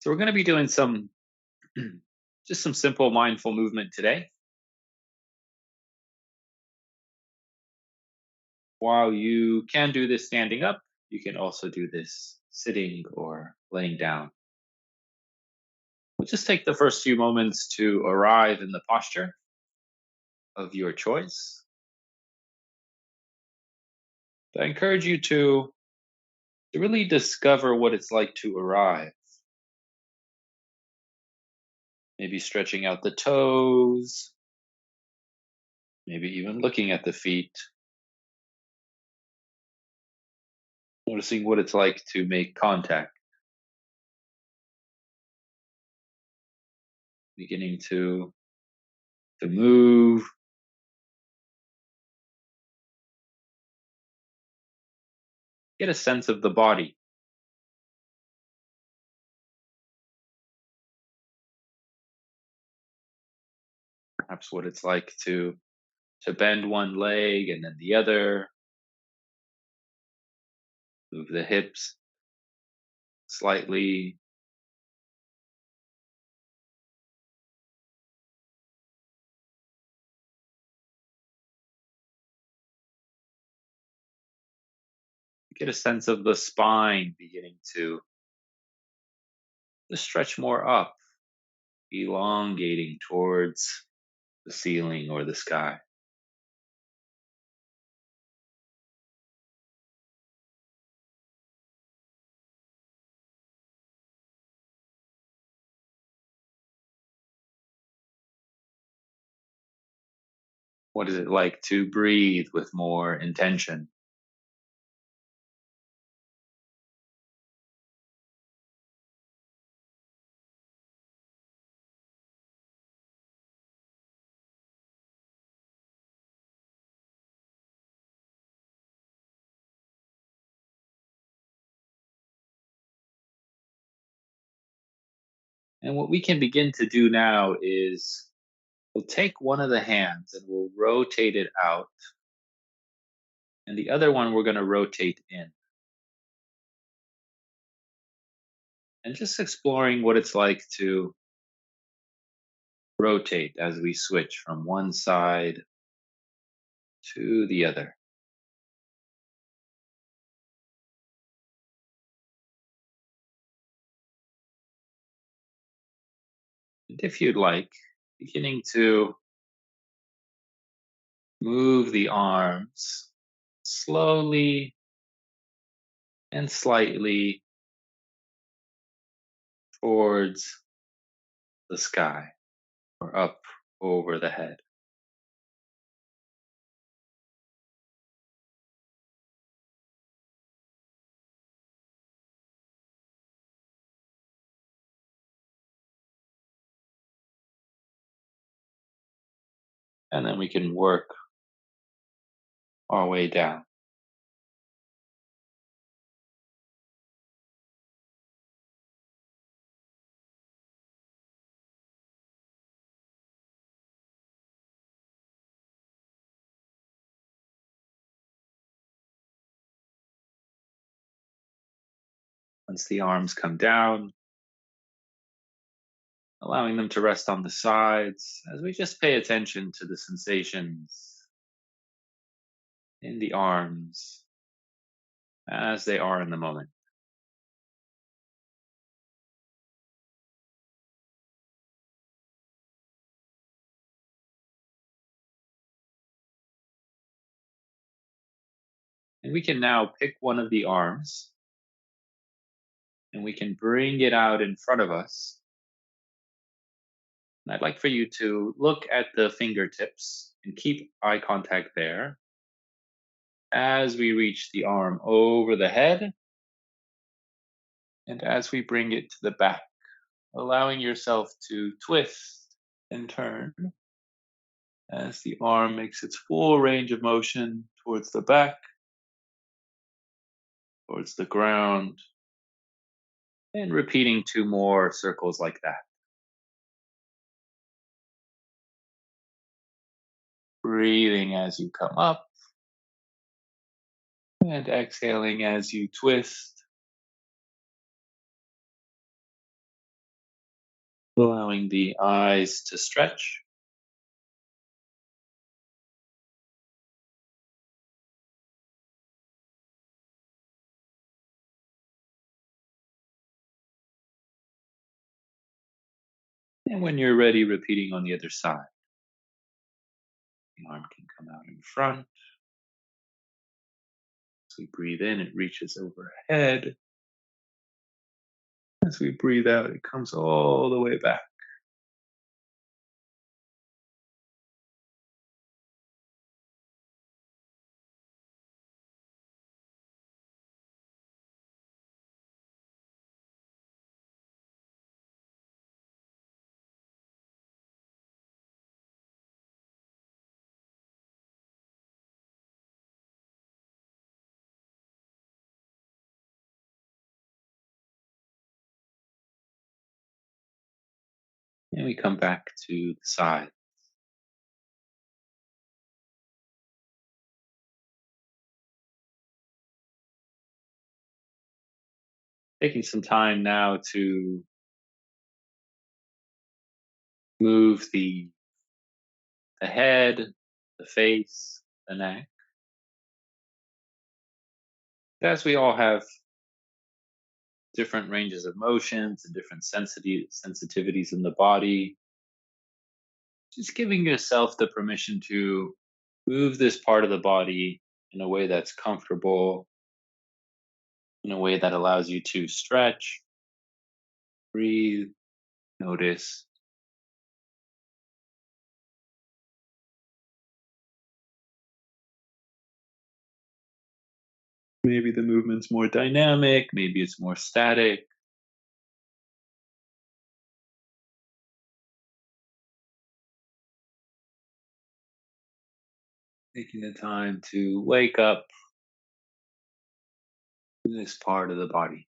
So we're going to be doing some just some simple mindful movement today. While you can do this standing up, you can also do this sitting or laying down. We'll just take the first few moments to arrive in the posture of your choice. I encourage you to really discover what it's like to arrive. Maybe stretching out the toes, maybe even looking at the feet, noticing what it's like to make contact, beginning to move. Get a sense of the body. Perhaps what it's like to bend one leg and then the other, move the hips slightly, get a sense of the spine beginning to stretch more up, elongating towards the ceiling or the sky. What is it like to breathe with more intention? And what we can begin to do now is we'll take one of the hands and we'll rotate it out, and the other one we're going to rotate in. And just exploring what it's like to rotate as we switch from one side to the other. And if you'd like, beginning to move the arms slowly and slightly towards the sky or up over the head. And then we can work our way down. Once the arms come down, allowing them to rest on the sides as we just pay attention to the sensations in the arms as they are in the moment. And we can now pick one of the arms and we can bring it out in front of us. And I'd like for you to look at the fingertips and keep eye contact there as we reach the arm over the head and as we bring it to the back, allowing yourself to twist and turn as the arm makes its full range of motion towards the back, towards the ground, and repeating two more circles like that. Breathing as you come up and exhaling as you twist allowing the eyes to stretch. And when you're ready, repeating on the other side. The arm can come out in front. As we breathe in, it reaches overhead. As we breathe out, it comes all the way back. And we come back to the side. Taking some time now to move the head, the face, the neck. As we all have different ranges of motions and different sensitivities in the body, just giving yourself the permission to move this part of the body in a way that's comfortable, in a way that allows you to stretch, breathe, notice. Maybe the movement's more dynamic, maybe it's more static. Taking the time to wake up this part of the body.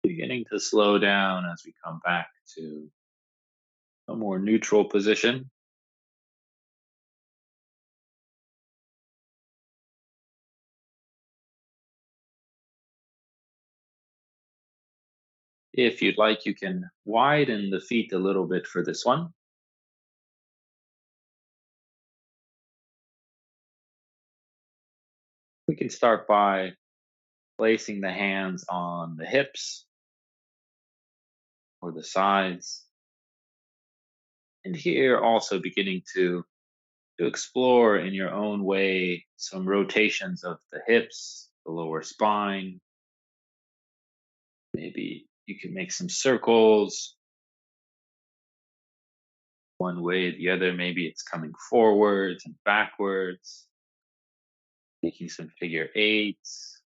Beginning to slow down as we come back to a more neutral position. If you'd like, you can widen the feet a little bit for this one. We can start by placing the hands on the hips or the sides. And here also beginning to explore in your own way some rotations of the hips, the lower spine. Maybe you can make some circles one way, the other. Maybe it's coming forwards and backwards, making some figure eights,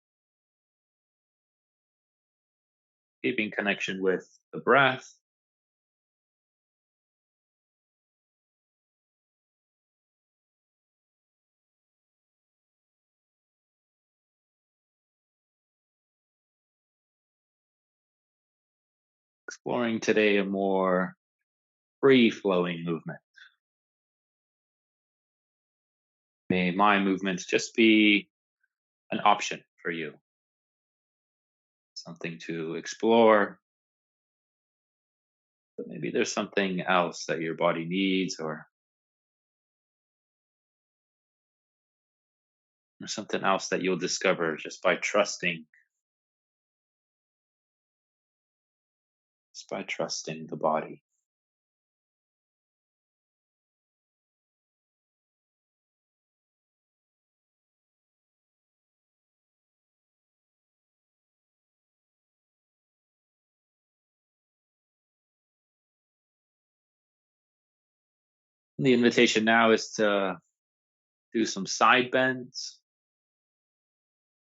keeping connection with the breath. Exploring today a more free flowing movement. May my movements just be an option for you, something to explore. But maybe there's something else that your body needs, or something else that you'll discover just by trusting the body. The invitation now is to do some side bends.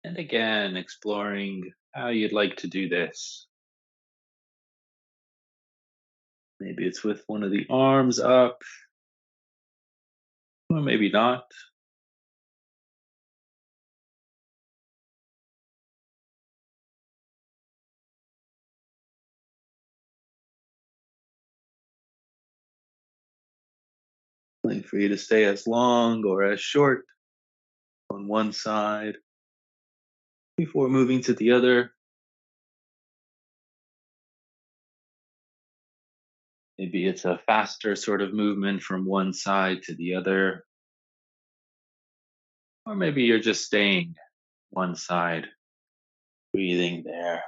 And again, exploring how you'd like to do this. Maybe it's with one of the arms up, or maybe not. Waiting for you to stay as long or as short on one side before moving to the other. Maybe it's a faster sort of movement from one side to the other, or maybe you're just staying one side, breathing there.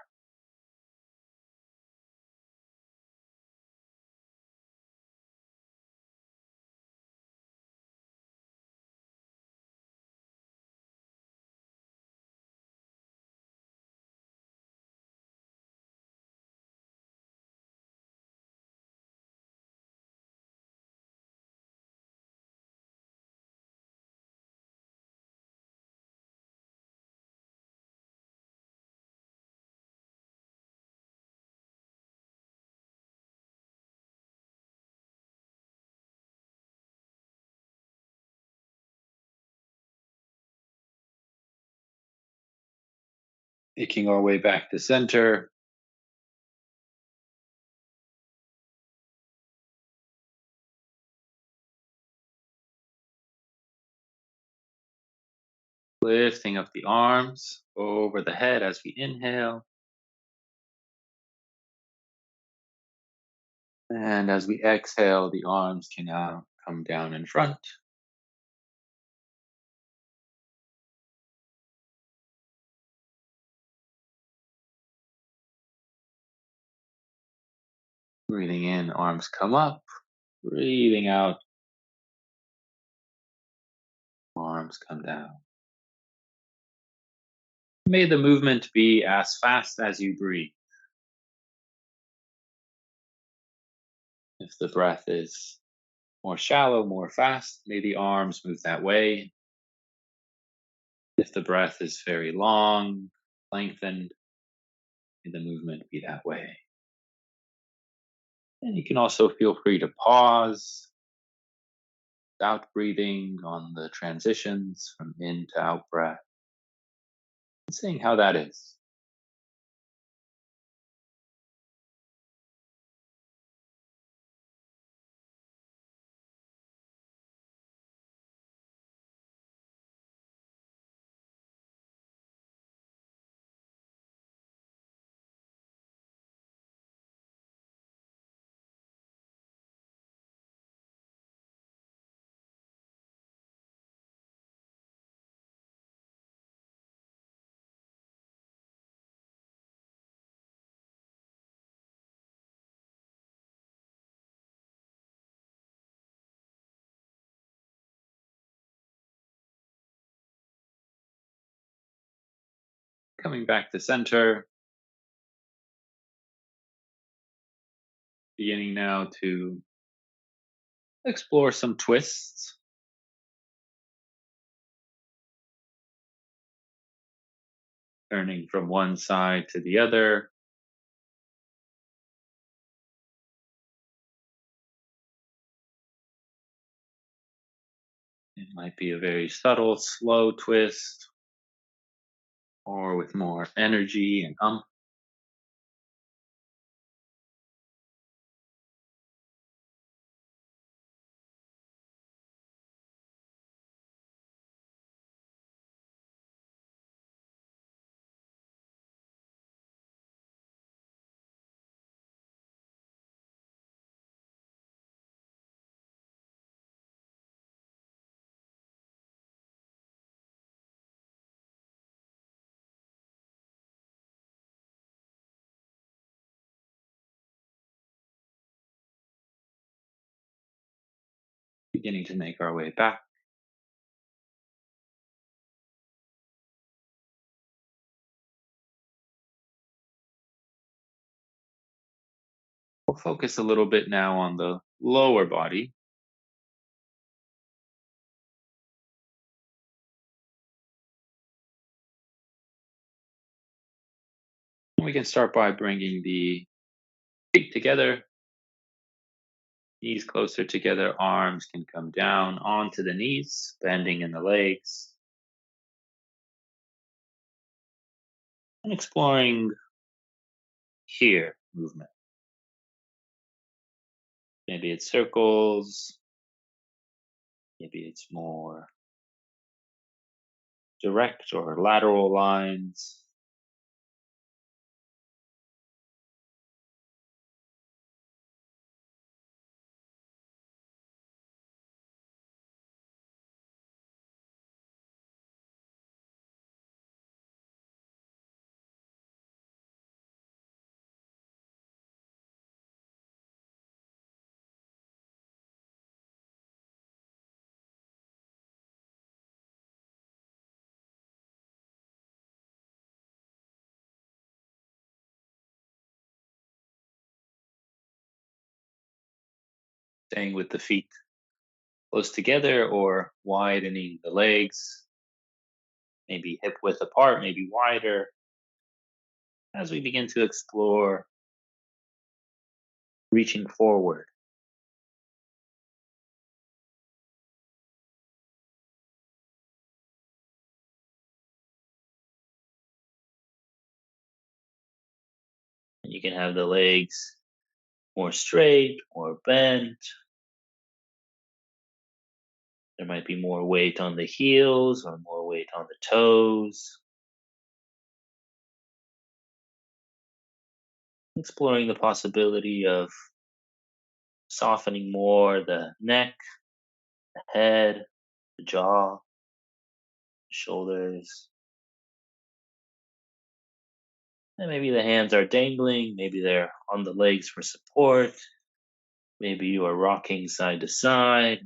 Making our way back to center, lifting up the arms over the head as we inhale. And as we exhale, the arms can now come down in front. Breathing in, arms come up. Breathing out, arms come down. May the movement be as fast as you breathe. If the breath is more shallow, more fast, may the arms move that way. If the breath is very long, lengthened, may the movement be that way. And you can also feel free to pause without breathing on the transitions from in to out breath, and seeing how that is. Coming back to center, beginning now to explore some twists, turning from one side to the other. It might be a very subtle, slow twist, or with more energy and beginning to make our way back. We'll focus a little bit now on the lower body. We can start by bringing the feet together, Knees closer together, arms can come down onto the knees, bending in the legs, and exploring here movement. Maybe it's circles, maybe it's more direct or lateral lines. Staying with the feet close together or widening the legs, maybe hip width apart, maybe wider, as we begin to explore reaching forward. And you can have the legs more straight or bent. There might be more weight on the heels or more weight on the toes. Exploring the possibility of softening more the neck, the head, the jaw, shoulders. And maybe the hands are dangling, maybe they're on the legs for support, maybe you are rocking side to side,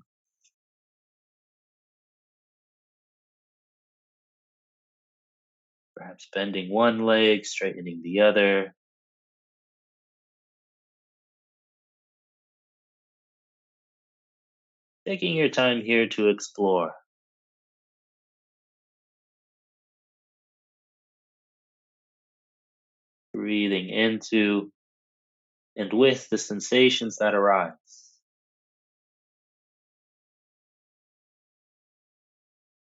perhaps bending one leg, straightening the other. Taking your time here to explore, breathing into and with the sensations that arise.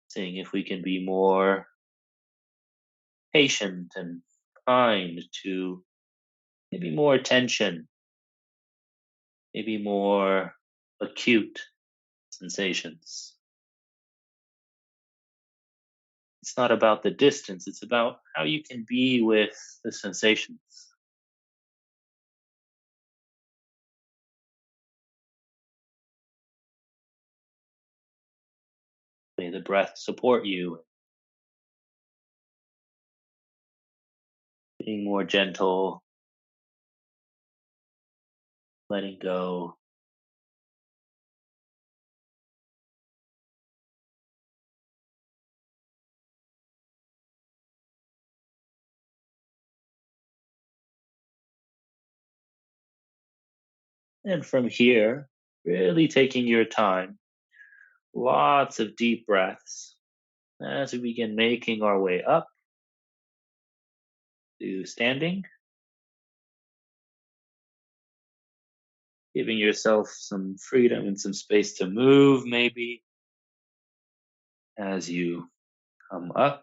Seeing if we can be more patient and kind to maybe more tension, maybe more acute sensations. It's not about the distance, it's about how you can be with the sensations. May the breath support you, being more gentle, letting go. And from here, really taking your time, lots of deep breaths as we begin making our way up to standing, giving yourself some freedom and some space to move maybe as you come up.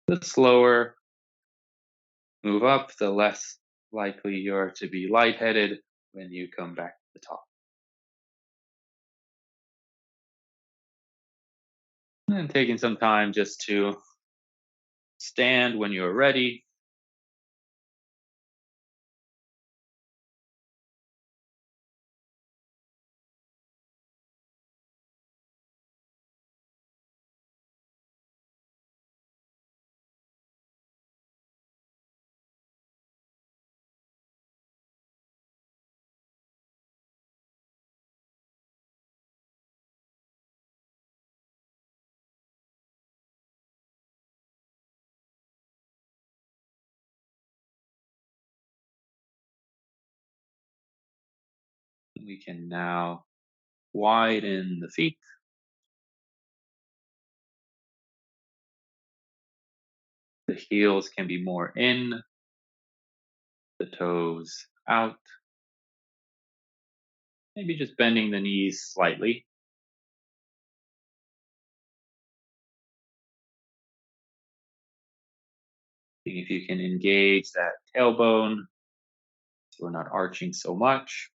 The slower move up, the less likely you're to be lightheaded when you come back to the top. And taking some time just to stand when you're ready. We can now widen the feet, The heels can be more in, the toes out. Maybe just bending the knees slightly. Seeing if you can engage that tailbone so we're not arching so much.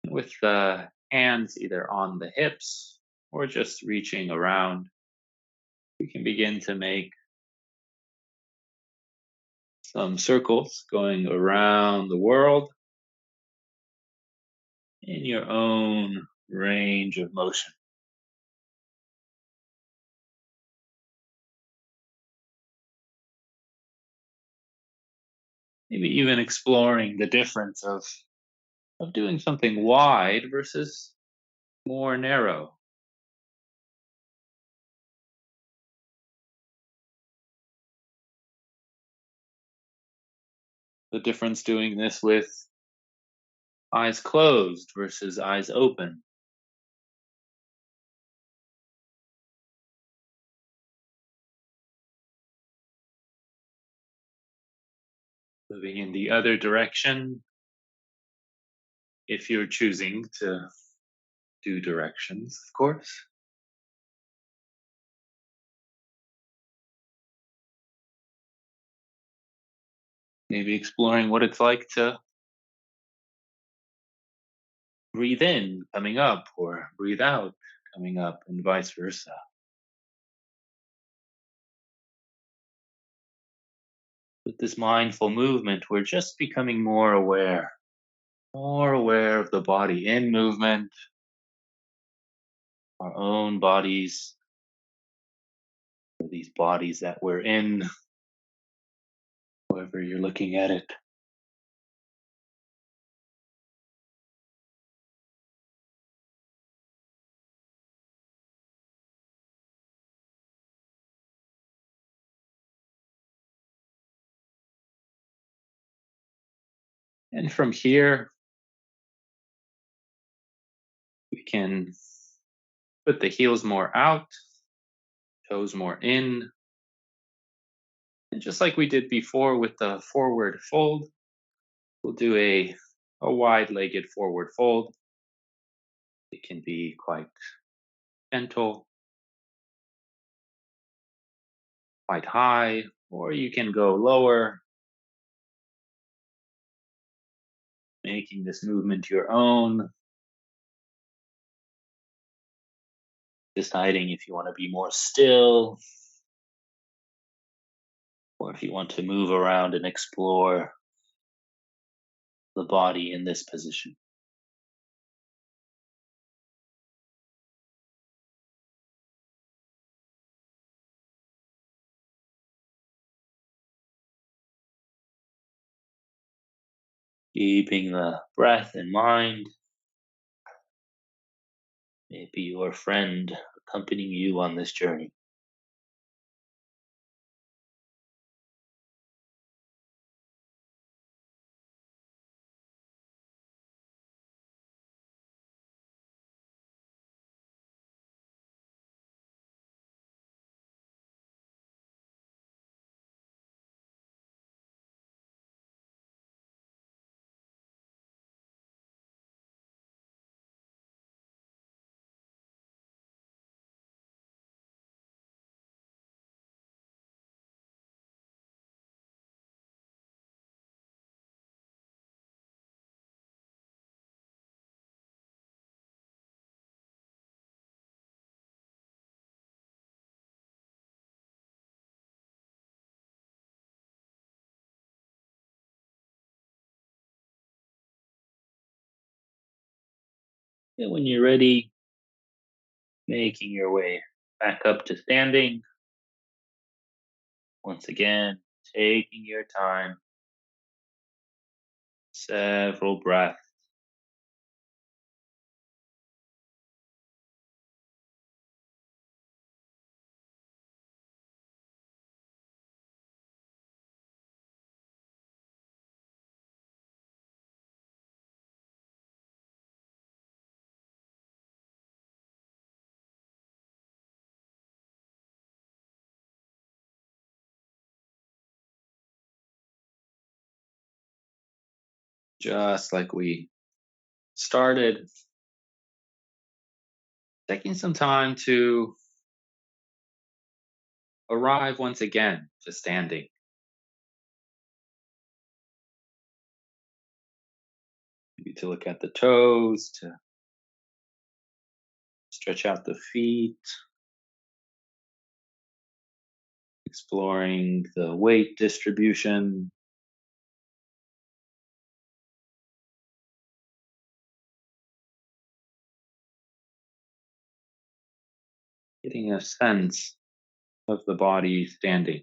With the hands either on the hips or just reaching around, we can begin to make some circles going around the world in your own range of motion. Maybe even exploring the difference of doing something wide versus more narrow. The difference doing this with eyes closed versus eyes open. Moving in the other direction if you're choosing to do directions, of course. Maybe exploring what it's like to breathe in, coming up, or breathe out, coming up, and vice versa. With this mindful movement, we're just becoming more aware of the body in movement, our own bodies, or these bodies that we're in, however you're looking at it. And from here, we can put the heels more out, toes more in. And just like we did before with the forward fold, we'll do a wide legged forward fold. It can be quite gentle, quite high, or you can go lower, making this movement your own, deciding if you want to be more still or if you want to move around and explore the body in this position. Keeping the breath in mind, maybe your friend accompanying you on this journey. And when you're ready, making your way back up to standing. Once again, taking your time, several breaths. just like we started, taking some time to arrive once again to standing. Maybe to look at the toes, to stretch out the feet, exploring the weight distribution, getting a sense of the body standing.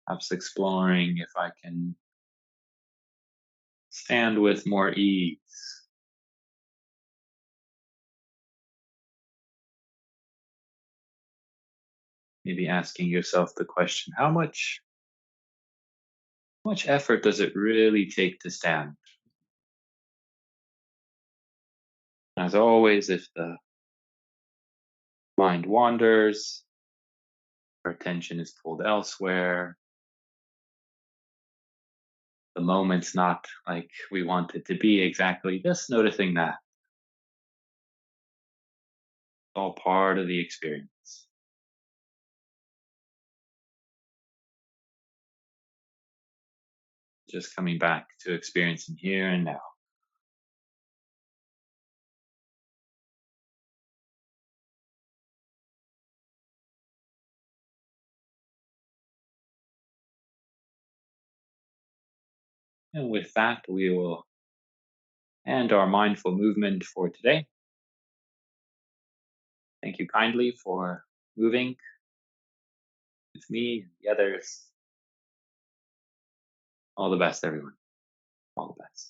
Perhaps exploring if I can stand with more ease. Maybe asking yourself the question, how much effort does it really take to stand? As always, if the mind wanders, our attention is pulled elsewhere, the moment's not like we want it to be exactly, just noticing that all part of the experience. Just coming back to experiencing here and now. And with that, we will end our mindful movement for today. Thank you kindly for moving with me and the others. All the best, everyone. All the best.